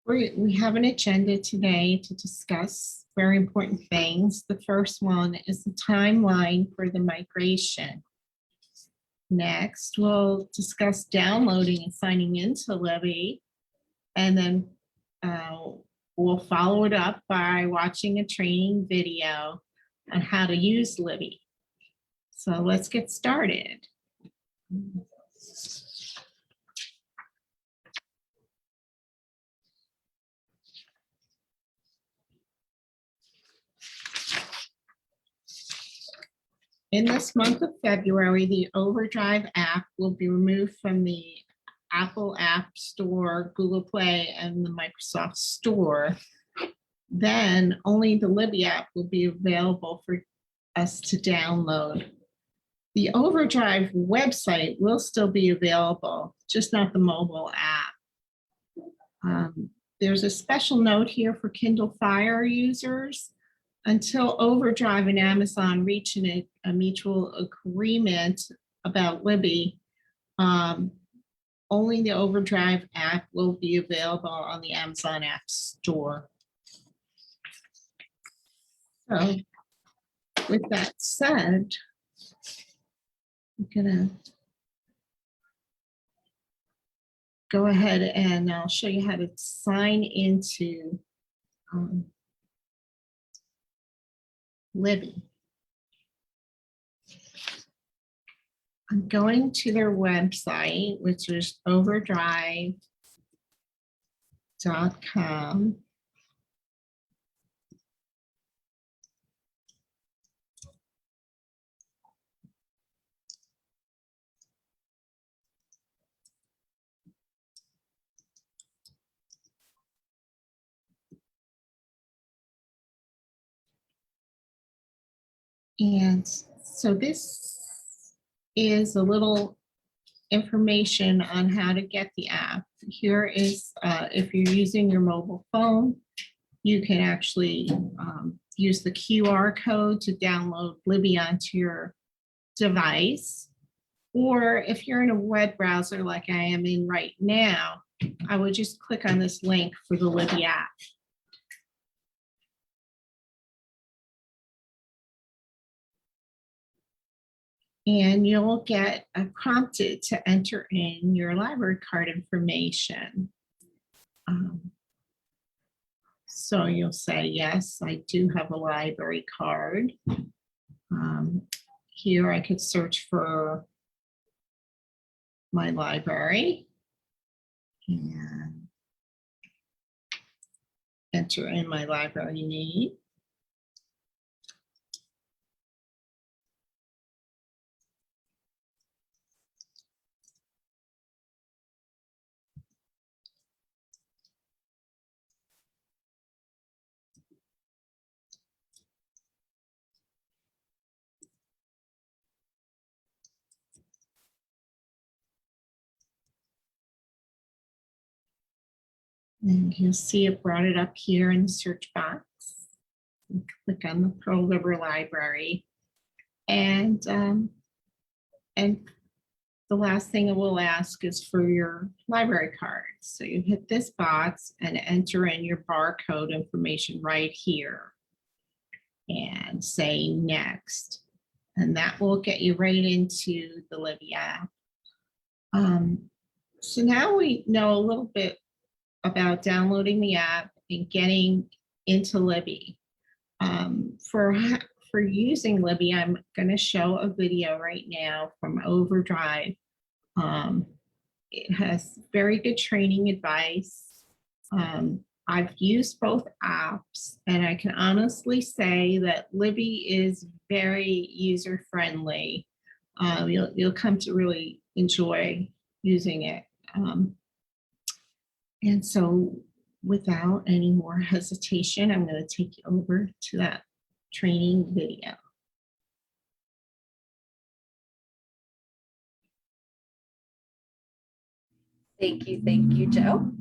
We have an agenda today to discuss very important things. The first one is the timeline for the migration. Next, we'll discuss downloading and signing into Libby, and then we'll follow it up by watching a training video on how to use Libby. So let's get started. In this month of February, the Overdrive app will be removed from the Apple App Store, Google Play, and the Microsoft Store. Then only the Libby app will be available for us to download. The Overdrive website will still be available, just not the mobile app. There's a special note here for Kindle Fire users. Until Overdrive and Amazon reach a mutual agreement about Libby, only the Overdrive app will be available on the Amazon App Store. So, with that said, I'm gonna go ahead and I'll show you how to sign into Libby. I'm going to their website, which is overdrive.com. And so this is a little information on how to get the app. Here is, if you're using your mobile phone, you can actually use the QR code to download Libby onto your device. Or if you're in a web browser like I am in right now, I would just click on this link for the Libby app. And you'll get prompted to enter in your library card information. So you'll say, yes, I do have a library card. Here I could search for my library and enter in my library name. And you'll see it brought it up here in the search box. And click on the Pearl River Library. And the last thing it will ask is for your library card. So you hit this box and enter in your barcode information right here. And say next. And that will get you right into the Libby app. So now we know a little bit about downloading the app and getting into Libby. For using Libby, I'm going to show a video right now from Overdrive. It has very good training advice. I've used both apps, and I can honestly say that Libby is very user-friendly. You'll come to really enjoy using it. And so without any more hesitation, I'm going to take you over to that training video. Thank you, Joe.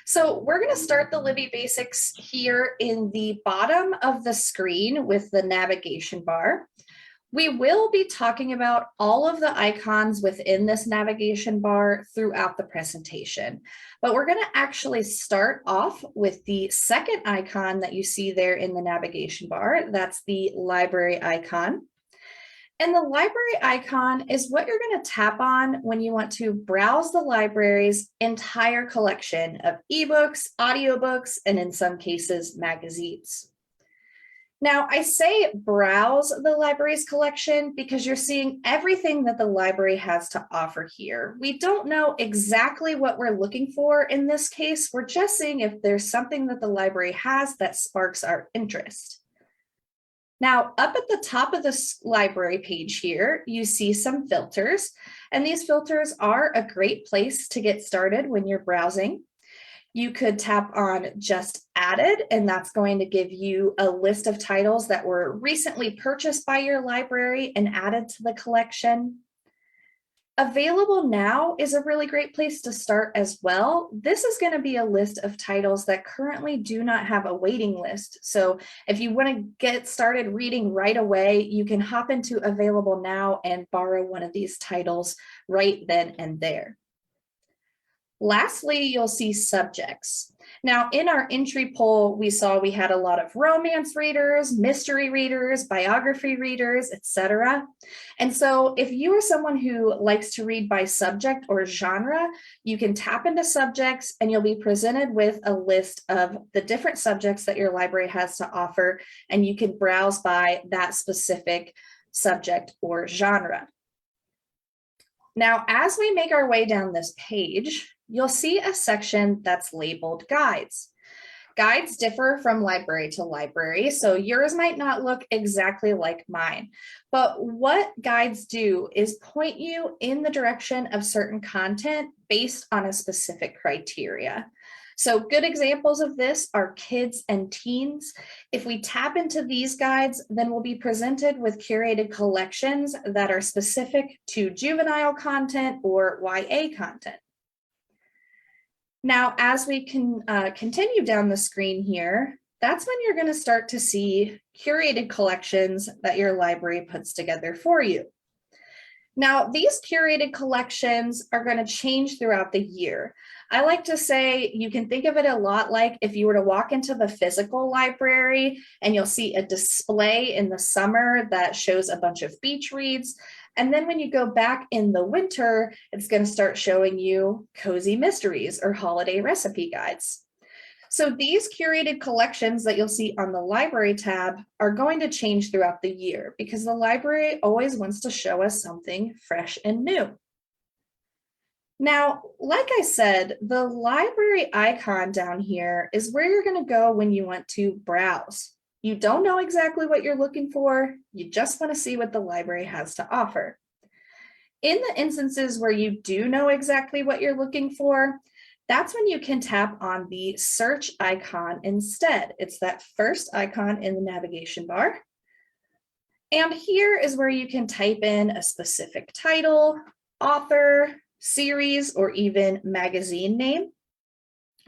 So we're going to start the Libby basics here in the bottom of the screen with the navigation bar. We will be talking about all of the icons within this navigation bar throughout the presentation, but we're going to actually start off with the second icon that you see there in the navigation bar. That's the library icon. And the library icon is what you're going to tap on when you want to browse the library's entire collection of ebooks, audiobooks, and in some cases, magazines. Now, I say browse the library's collection because you're seeing everything that the library has to offer here. We don't know exactly what we're looking for in this case. We're just seeing if there's something that the library has that sparks our interest. Now, up at the top of this library page here, you see some filters, and these filters are a great place to get started when you're browsing. You could tap on Just Added, and that's going to give you a list of titles that were recently purchased by your library and added to the collection. Available Now is a really great place to start as well. This is going to be a list of titles that currently do not have a waiting list. So if you want to get started reading right away, you can hop into Available Now and borrow one of these titles right then and there. Lastly, you'll see subjects. Now, in our entry poll, we saw we had a lot of romance readers, mystery readers, biography readers, etc. And so if you are someone who likes to read by subject or genre, you can tap into subjects and you'll be presented with a list of the different subjects that your library has to offer, and you can browse by that specific subject or genre. Now, as we make our way down this page, you'll see a section that's labeled Guides. Guides differ from library to library, so yours might not look exactly like mine. But what guides do is point you in the direction of certain content based on a specific criteria. So good examples of this are kids and teens. If we tap into these guides, then we'll be presented with curated collections that are specific to juvenile content or YA content. Now, as we can continue down the screen here, that's when you're going to start to see curated collections that your library puts together for you. Now, these curated collections are going to change throughout the year. I like to say you can think of it a lot like if you were to walk into the physical library and you'll see a display in the summer that shows a bunch of beach reads. And then when you go back in the winter, it's going to start showing you cozy mysteries or holiday recipe guides. So these curated collections that you'll see on the library tab are going to change throughout the year because the library always wants to show us something fresh and new. Now, like I said, the library icon down here is where you're going to go when you want to browse. You don't know exactly what you're looking for. You just want to see what the library has to offer. In the instances where you do know exactly what you're looking for, that's when you can tap on the search icon instead. It's that first icon in the navigation bar. And here is where you can type in a specific title, author, series, or even magazine name.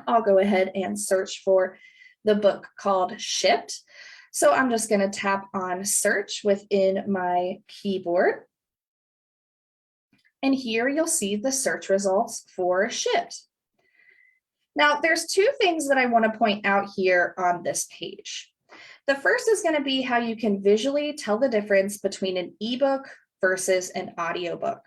I'll go ahead and search for the book called Shipped. So I'm just going to tap on search within my keyboard. And here you'll see the search results for Shipped. Now, there's two things that I want to point out here on this page. The first is going to be how you can visually tell the difference between an ebook versus an audiobook.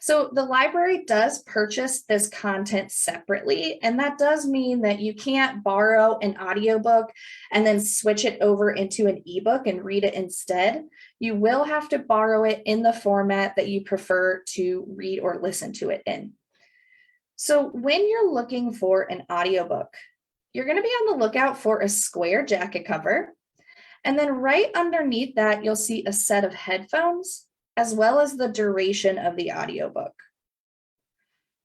So the library does purchase this content separately, and that does mean that you can't borrow an audiobook and then switch it over into an ebook and read it instead. You will have to borrow it in the format that you prefer to read or listen to it in. So when you're looking for an audiobook, you're going to be on the lookout for a square jacket cover. And then right underneath that, you'll see a set of headphones, as well as the duration of the audiobook.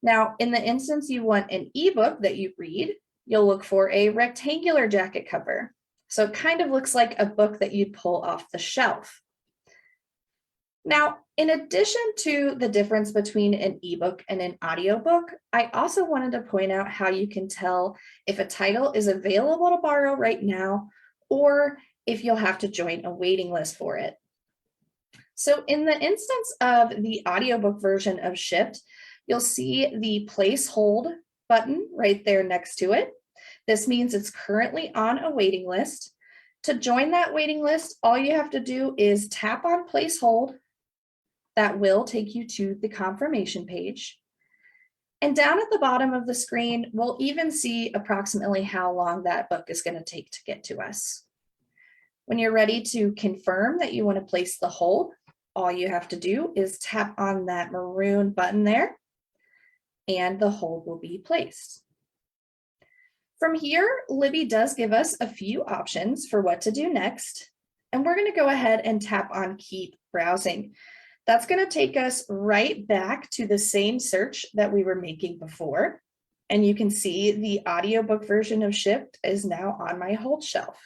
Now, in the instance you want an ebook that you read, you'll look for a rectangular jacket cover. So it kind of looks like a book that you'd pull off the shelf. Now, in addition to the difference between an ebook and an audiobook, I also wanted to point out how you can tell if a title is available to borrow right now, or if you'll have to join a waiting list for it. So in the instance of the audiobook version of Shipped, you'll see the place hold button right there next to it. This means it's currently on a waiting list. To join that waiting list, all you have to do is tap on place hold. That will take you to the confirmation page. And down at the bottom of the screen, we'll even see approximately how long that book is going to take to get to us. When you're ready to confirm that you want to place the hold, all you have to do is tap on that maroon button there, and the hold will be placed. From here, Libby does give us a few options for what to do next, and we're going to go ahead and tap on Keep Browsing. That's going to take us right back to the same search that we were making before, and you can see the audiobook version of Shipped is now on my hold shelf.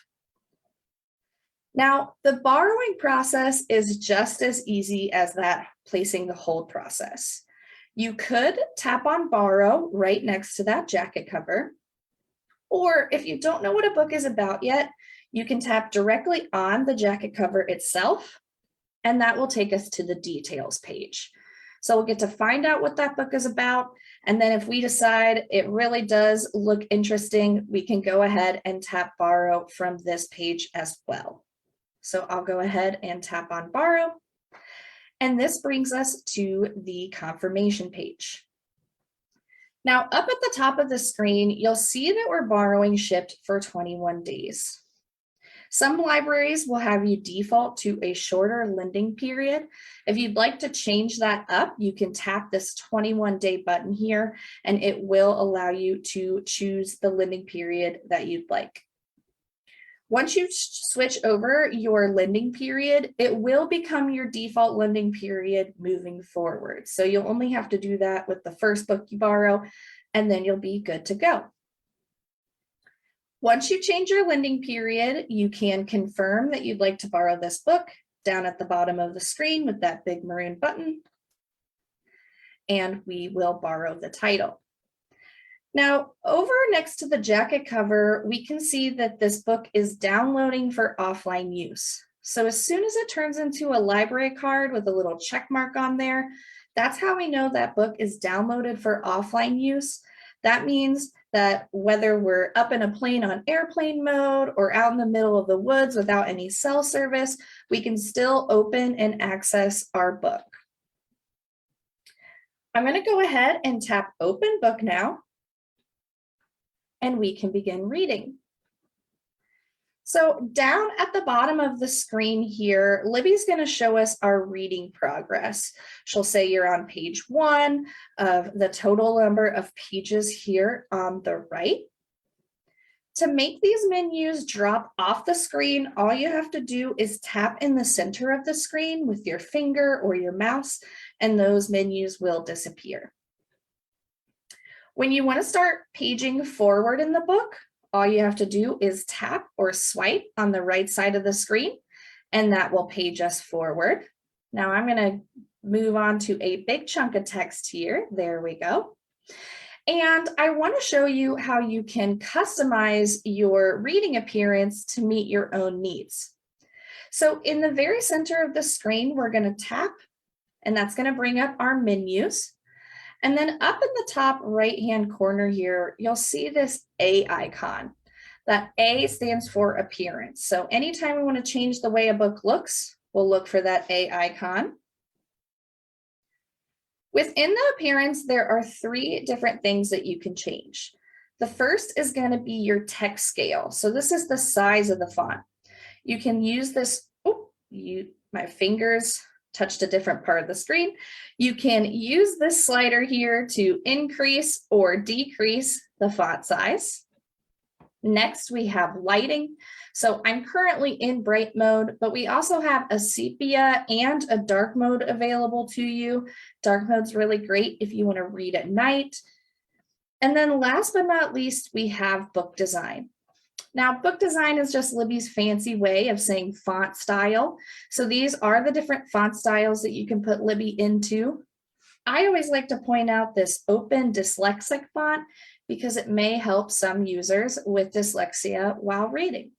Now, the borrowing process is just as easy as that placing the hold process. You could tap on Borrow right next to that jacket cover, or if you don't know what a book is about yet, you can tap directly on the jacket cover itself, and that will take us to the details page. So we'll get to find out what that book is about, and then if we decide it really does look interesting, we can go ahead and tap Borrow from this page as well. So I'll go ahead and tap on Borrow, and this brings us to the confirmation page. Now, up at the top of the screen, you'll see that we're borrowing Shipped for 21 days. Some libraries will have you default to a shorter lending period. If you'd like to change that up, you can tap this 21-day button here, and it will allow you to choose the lending period that you'd like. Once you switch over your lending period, it will become your default lending period moving forward. So you'll only have to do that with the first book you borrow, and then you'll be good to go. Once you change your lending period, you can confirm that you'd like to borrow this book down at the bottom of the screen with that big maroon button, and we will borrow the title. Now, over next to the jacket cover, we can see that this book is downloading for offline use. So as soon as it turns into a library card with a little check mark on there, that's how we know that book is downloaded for offline use. That means that whether we're up in a plane on airplane mode or out in the middle of the woods without any cell service, we can still open and access our book. I'm going to go ahead and tap Open Book now, and we can begin reading. So down at the bottom of the screen here, Libby's going to show us our reading progress. She'll say you're on page 1 of the total number of pages here on the right. To make these menus drop off the screen, all you have to do is tap in the center of the screen with your finger or your mouse, and those menus will disappear. When you want to start paging forward in the book, all you have to do is tap or swipe on the right side of the screen, and that will page us forward. Now I'm going to move on to a big chunk of text here. There we go. And I want to show you how you can customize your reading appearance to meet your own needs. So in the very center of the screen, we're going to tap, and that's going to bring up our menus. And then up in the top right-hand corner here, you'll see this A icon. That A stands for appearance. So anytime we want to change the way a book looks, we'll look for that A icon. Within the appearance, there are 3 different things that you can change. The first is going to be your text scale. So this is the size of the font. You can use this, my fingers touched a different part of the screen. You can use this slider here to increase or decrease the font size. Next, we have lighting. So I'm currently in bright mode, but we also have a sepia and a dark mode available to you. Dark mode's really great if you want to read at night. And then last but not least, we have book design. Now, book design is just Libby's fancy way of saying font style. So these are the different font styles that you can put Libby into. I always like to point out this open dyslexic font because it may help some users with dyslexia while reading.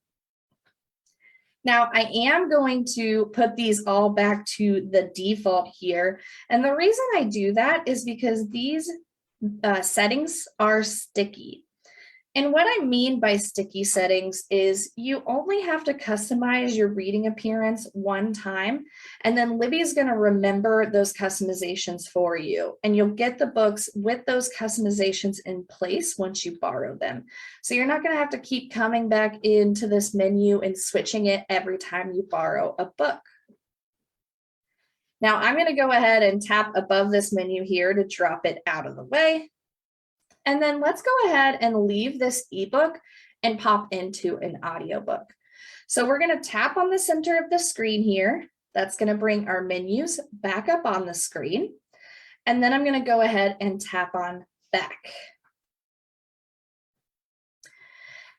Now I am going to put these all back to the default here. And the reason I do that is because these settings are sticky. And what I mean by sticky settings is you only have to customize your reading appearance one time, and then Libby's going to remember those customizations for you. And you'll get the books with those customizations in place once you borrow them. So you're not going to have to keep coming back into this menu and switching it every time you borrow a book. Now I'm going to go ahead and tap above this menu here to drop it out of the way. And then let's go ahead and leave this ebook and pop into an audiobook. So we're going to tap on the center of the screen here. That's going to bring our menus back up on the screen. And then I'm going to go ahead and tap on back.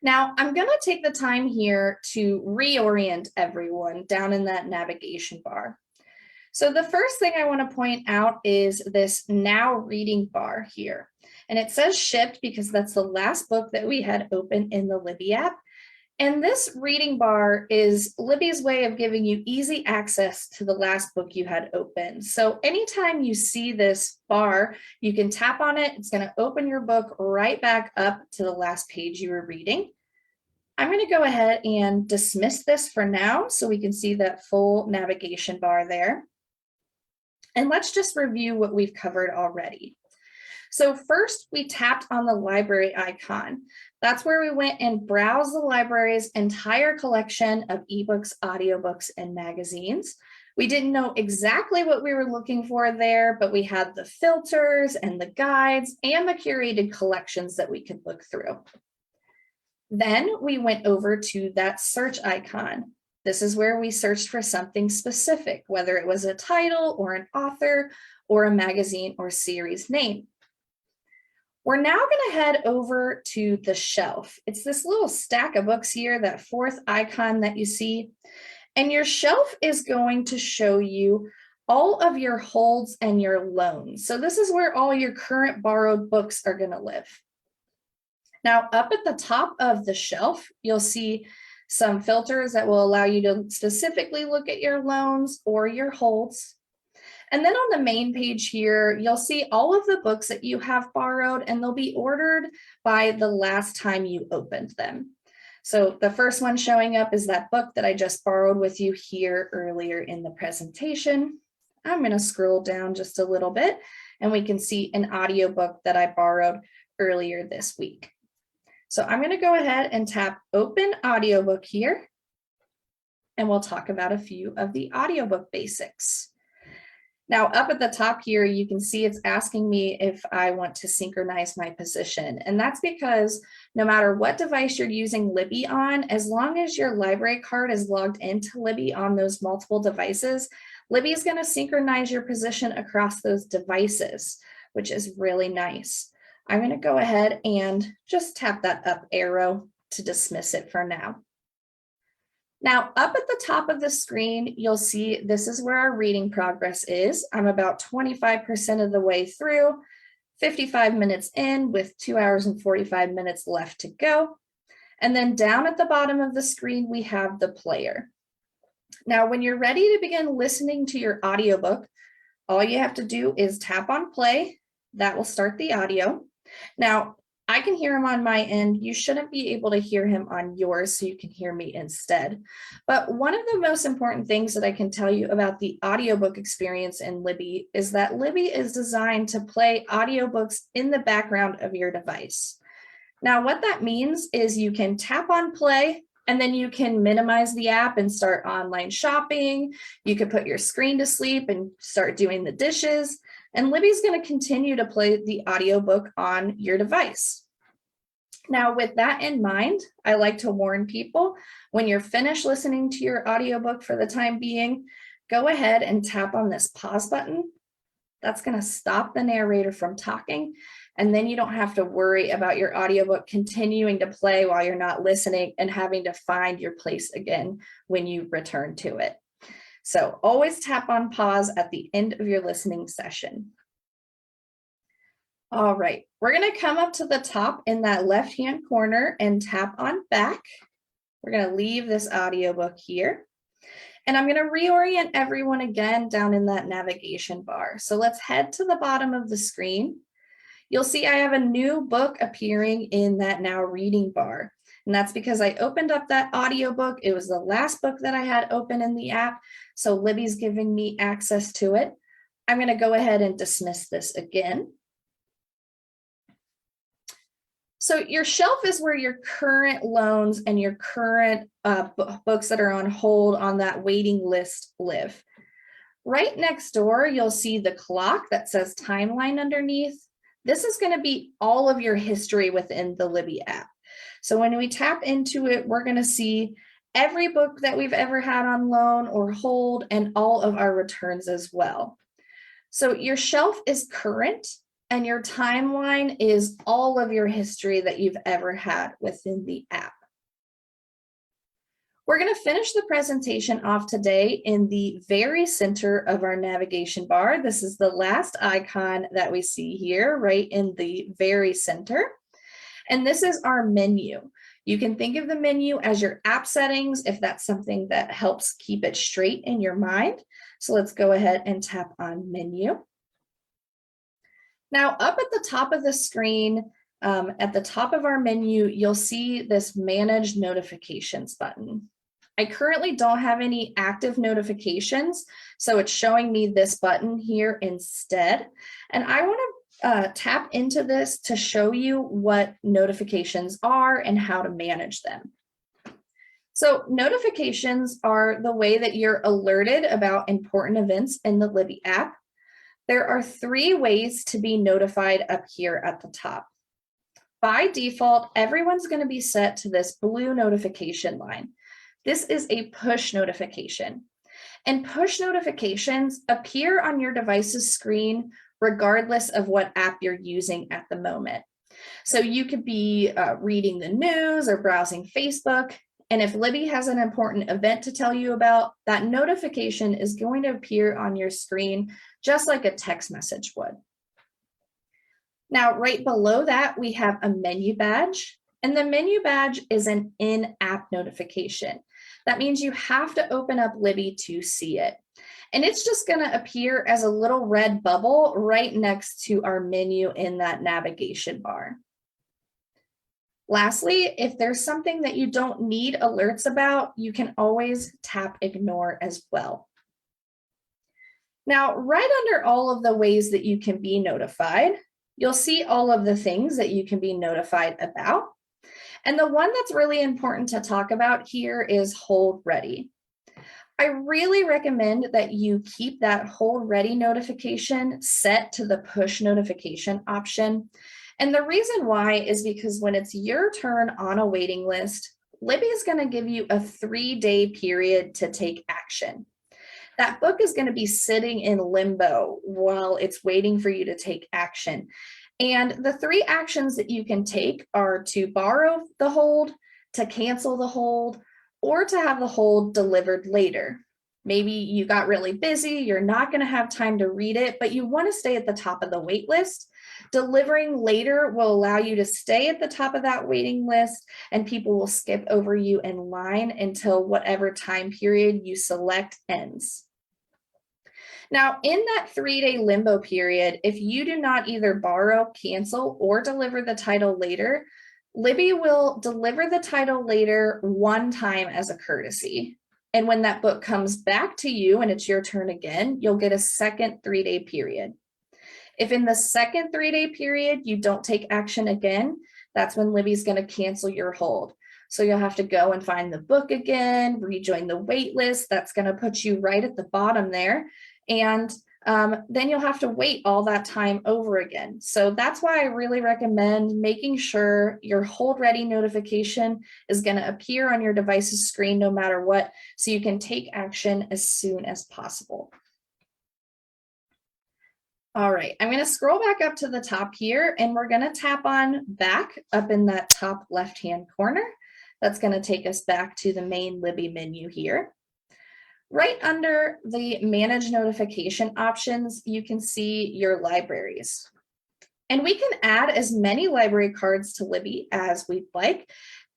Now I'm going to take the time here to reorient everyone down in that navigation bar. So the first thing I want to point out is this now reading bar here. And it says shipped because that's the last book that we had open in the Libby app. And this reading bar is Libby's way of giving you easy access to the last book you had open. So anytime you see this bar, you can tap on it. It's going to open your book right back up to the last page you were reading. I'm going to go ahead and dismiss this for now so we can see that full navigation bar there. And let's just review what we've covered already. So first, we tapped on the library icon. That's where we went and browsed the library's entire collection of ebooks, audiobooks, and magazines. We didn't know exactly what we were looking for there, but we had the filters and the guides and the curated collections that we could look through. Then we went over to that search icon. This is where we searched for something specific, whether it was a title or an author or a magazine or series name. We're now going to head over to the shelf. It's this little stack of books here, that fourth icon that you see. And your shelf is going to show you all of your holds and your loans. So this is where all your current borrowed books are going to live. Now, up at the top of the shelf, you'll see some filters that will allow you to specifically look at your loans or your holds. And then on the main page here, you'll see all of the books that you have borrowed, and they'll be ordered by the last time you opened them. So the first one showing up is that book that I just borrowed with you here earlier in the presentation. I'm going to scroll down just a little bit, and we can see an audiobook that I borrowed earlier this week. So I'm going to go ahead and tap Open Audiobook here, and we'll talk about a few of the audiobook basics. Now, up at the top here, you can see it's asking me if I want to synchronize my position. And that's because no matter what device you're using Libby on, as long as your library card is logged into Libby on those multiple devices, Libby is going to synchronize your position across those devices, which is really nice. I'm going to go ahead and just tap that up arrow to dismiss it for now. Now, up at the top of the screen, you'll see this is where our reading progress is. I'm about 25% of the way through, 55 minutes in with 2 hours and 45 minutes left to go. And then down at the bottom of the screen, we have the player. Now, when you're ready to begin listening to your audiobook, all you have to do is tap on play. That will start the audio. Now, I can hear him on my end. You shouldn't be able to hear him on yours, so you can hear me instead. But one of the most important things that I can tell you about the audiobook experience in Libby is that Libby is designed to play audiobooks in the background of your device. Now, what that means is you can tap on play, and then you can minimize the app and start online shopping. You could put your screen to sleep and start doing the dishes. And Libby's going to continue to play the audiobook on your device. Now, with that in mind, I like to warn people, when you're finished listening to your audiobook for the time being, go ahead and tap on this pause button. That's going to stop the narrator from talking. And then you don't have to worry about your audiobook continuing to play while you're not listening and having to find your place again when you return to it. So always tap on pause at the end of your listening session. All right, we're going to come up to the top in that left-hand corner and tap on back. We're going to leave this audiobook here. And I'm going to reorient everyone again down in that navigation bar. So let's head to the bottom of the screen. You'll see I have a new book appearing in that now reading bar. And that's because I opened up that audiobook. It was the last book that I had open in the app. So Libby's giving me access to it. I'm going to go ahead and dismiss this again. So your shelf is where your current loans and your current books that are on hold on that waiting list live. Right next door, you'll see the clock that says timeline underneath. This is going to be all of your history within the Libby app. So when we tap into it, we're going to see every book that we've ever had on loan or hold and all of our returns as well. So your shelf is current and your timeline is all of your history that you've ever had within the app. We're going to finish the presentation off today in the very center of our navigation bar. This is the last icon that we see here, right in the very center. And this is our menu. You can think of the menu as your app settings if that's something that helps keep it straight in your mind. So let's go ahead and tap on menu. Now up at the top of the screen, at the top of our menu, you'll see this manage notifications button. I currently don't have any active notifications, so it's showing me this button here instead. And I want to tap into this to show you what notifications are and how to manage them. So notifications are the way that you're alerted about important events in the Libby app. There are 3 ways to be notified up here at the top. By default, everyone's going to be set to this blue notification line. This is a push notification. And push notifications appear on your device's screen regardless of what app you're using at the moment. So you could be reading the news or browsing Facebook. And if Libby has an important event to tell you about, that notification is going to appear on your screen just like a text message would. Now, right below that, we have a menu badge. And the menu badge is an in-app notification. That means you have to open up Libby to see it. And it's just going to appear as a little red bubble right next to our menu in that navigation bar. Lastly, if there's something that you don't need alerts about, you can always tap ignore as well. Now, right under all of the ways that you can be notified, you'll see all of the things that you can be notified about. And the one that's really important to talk about here is hold ready. I really recommend that you keep that hold ready notification set to the push notification option. And the reason why is because when it's your turn on a waiting list, Libby is going to give you a 3-day period to take action. That book is going to be sitting in limbo while it's waiting for you to take action. And the 3 actions that you can take are to borrow the hold, to cancel the hold, or to have the hold delivered later. Maybe you got really busy, you're not going to have time to read it, but you want to stay at the top of the wait list. Delivering later will allow you to stay at the top of that waiting list, and people will skip over you in line until whatever time period you select ends. Now, in that 3-day limbo period, if you do not either borrow, cancel, or deliver the title later, Libby will deliver the title later one time as a courtesy. And when that book comes back to you and it's your turn again, you'll get a second 3-day period. If in the second 3-day period you don't take action again, that's when Libby's going to cancel your hold. So you'll have to go and find the book again, rejoin the wait list. That's going to put you right at the bottom there. And then you'll have to wait all that time over again. So that's why I really recommend making sure your hold ready notification is going to appear on your device's screen no matter what, so you can take action as soon as possible. All right, I'm going to scroll back up to the top here, and we're going to tap on back up in that top left-hand corner. That's going to take us back to the main Libby menu here. Right under the manage notification options, you can see your libraries. And we can add as many library cards to Libby as we'd like.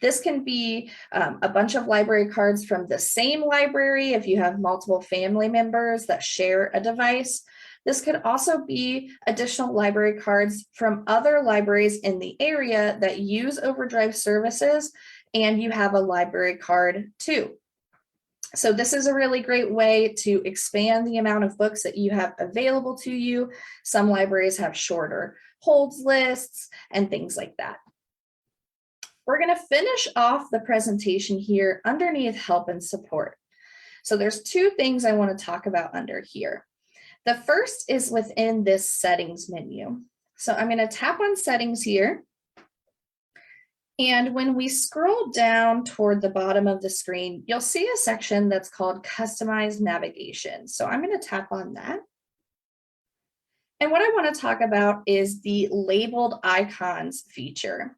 This can be a bunch of library cards from the same library if you have multiple family members that share a device. This could also be additional library cards from other libraries in the area that use Overdrive services, and you have a library card too. So this is a really great way to expand the amount of books that you have available to you. Some libraries have shorter holds lists and things like that. We're going to finish off the presentation here underneath help and support. So there's two things I want to talk about under here. The first is within this settings menu. So I'm going to tap on settings here. And when we scroll down toward the bottom of the screen, you'll see a section that's called Customized Navigation. So I'm going to tap on that. And what I want to talk about is the labeled icons feature.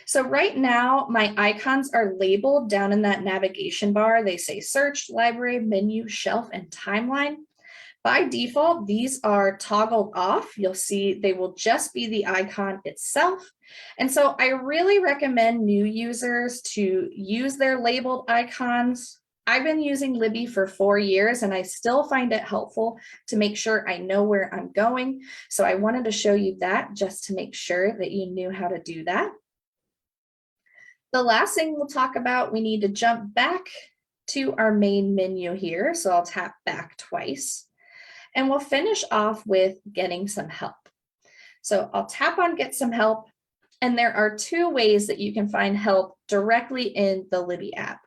So right now, my icons are labeled down in that navigation bar. They say search, library, menu, shelf, and timeline. By default, these are toggled off. You'll see they will just be the icon itself. And so I really recommend new users to use their labeled icons. I've been using Libby for 4 years and I still find it helpful to make sure I know where I'm going. So I wanted to show you that just to make sure that you knew how to do that. The last thing we'll talk about, we need to jump back to our main menu here. So I'll tap back twice. And we'll finish off with getting some help. So I'll tap on get some help. And there are two ways that you can find help directly in the Libby app.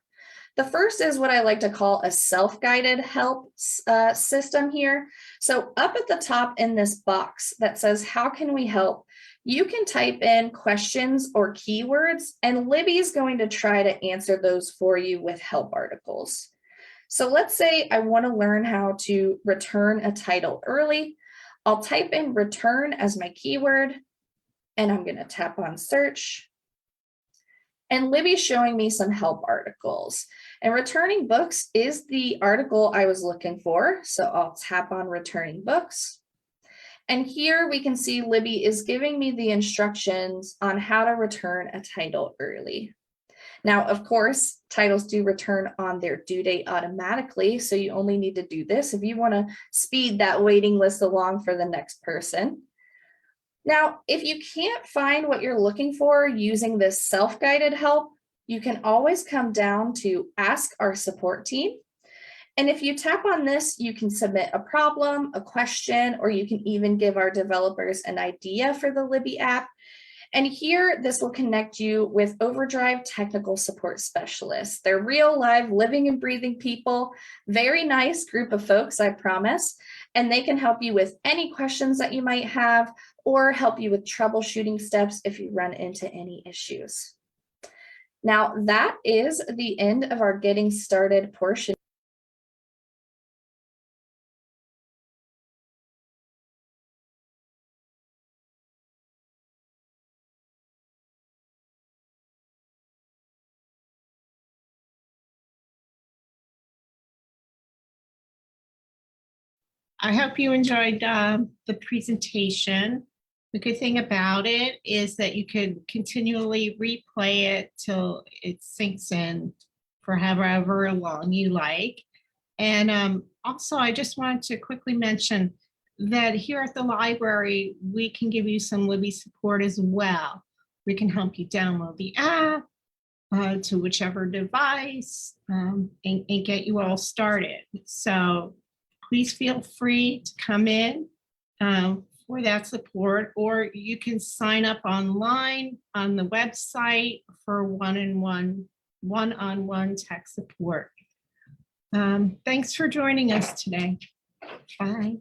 The first is what I like to call a self-guided help system here. So up at the top in this box that says, how can we help? You can type in questions or keywords, and Libby is going to try to answer those for you with help articles. So let's say I want to learn how to return a title early. I'll type in return as my keyword, and I'm going to tap on search. And Libby's showing me some help articles. And returning books is the article I was looking for. So I'll tap on returning books. And here we can see Libby is giving me the instructions on how to return a title early. Now, of course, titles do return on their due date automatically, so you only need to do this if you want to speed that waiting list along for the next person. Now, if you can't find what you're looking for using this self-guided help, you can always come down to Ask Our Support Team. And if you tap on this, you can submit a problem, a question, or you can even give our developers an idea for the Libby app. And here, this will connect you with Overdrive technical support specialists. They're real, live, living and breathing people, very nice group of folks, I promise. And they can help you with any questions that you might have or help you with troubleshooting steps if you run into any issues. Now, that is the end of our getting started portion. I hope you enjoyed the presentation. The good thing about it is that you could continually replay it till it sinks in for however long you like. And also, I just wanted to quickly mention that here at the library, we can give you some Libby support as well. We can help you download the app to whichever device and get you all started. So please feel free to come in for that support, or you can sign up online on the website for one-on-one tech support. Thanks for joining us today. Bye.